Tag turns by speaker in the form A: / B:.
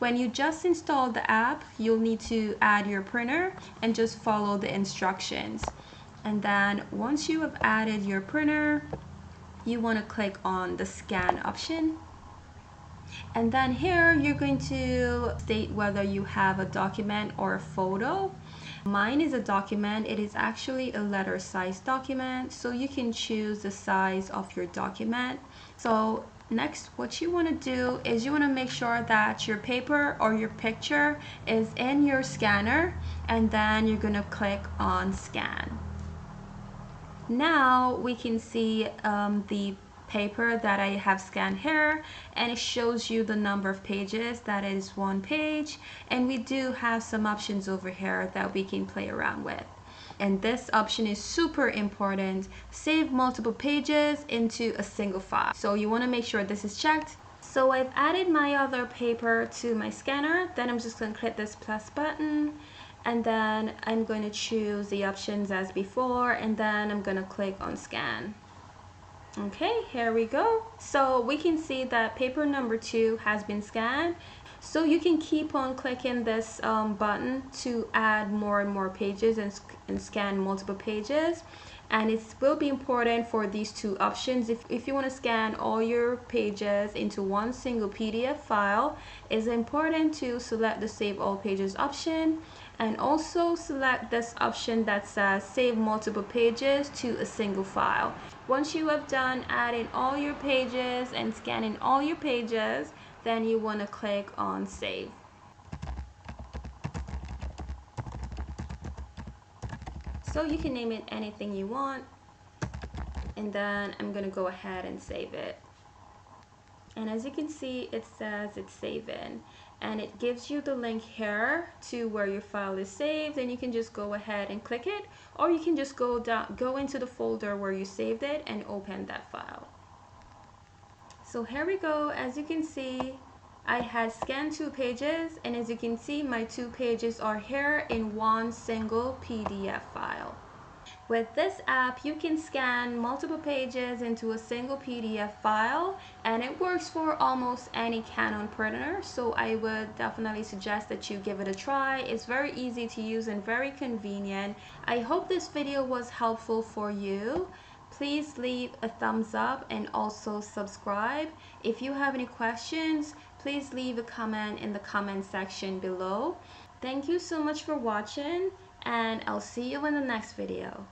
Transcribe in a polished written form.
A: When you just install the app, you'll need to add your printer and just follow the instructions. And then once you have added your printer, you want to click on the scan option. And then here you're going to state whether you have a document or a photo. Mine is a document. It is actually a letter size document, so you can choose the size of your document. So next, what you want to do is you want to make sure that your paper or your picture is in your scanner, and then you're going to click on scan. Now we can see the paper that I have scanned here, and it shows you the number of pages. That is 1 page, and we do have some options over here that we can play around with. And this option is super important: save multiple pages into a single file. So you want to make sure this is checked. So I've added my other paper to my scanner. Then I'm just going to click this plus button, and then I'm going to choose the options as before, and then I'm going to click on scan. Okay, here we go. So we can see that paper number 2 has been scanned. So you can keep on clicking this button to add more and more pages and scan multiple pages. And it will be important for these two options. If you want to scan all your pages into one single PDF file, it's important to select the Save All Pages option, and also select this option that says Save Multiple Pages to a Single File. Once you have done adding all your pages and scanning all your pages, then you want to click on Save. So you can name it anything you want, and then I'm going to go ahead and save it. And as you can see, it says it's saving, and it gives you the link here to where your file is saved, and you can just go ahead and click it, or you can just go into the folder where you saved it and open that file. So here we go. As you can see, I had scanned 2 pages, and as you can see, my 2 pages are here in one single PDF file. With this app, you can scan multiple pages into a single PDF file, and it works for almost any Canon printer, so I would definitely suggest that you give it a try. It's very easy to use and very convenient. I hope this video was helpful for you. Please leave a thumbs up and also subscribe. If you have any questions, please leave a comment in the comment section below. Thank you so much for watching, and I'll see you in the next video.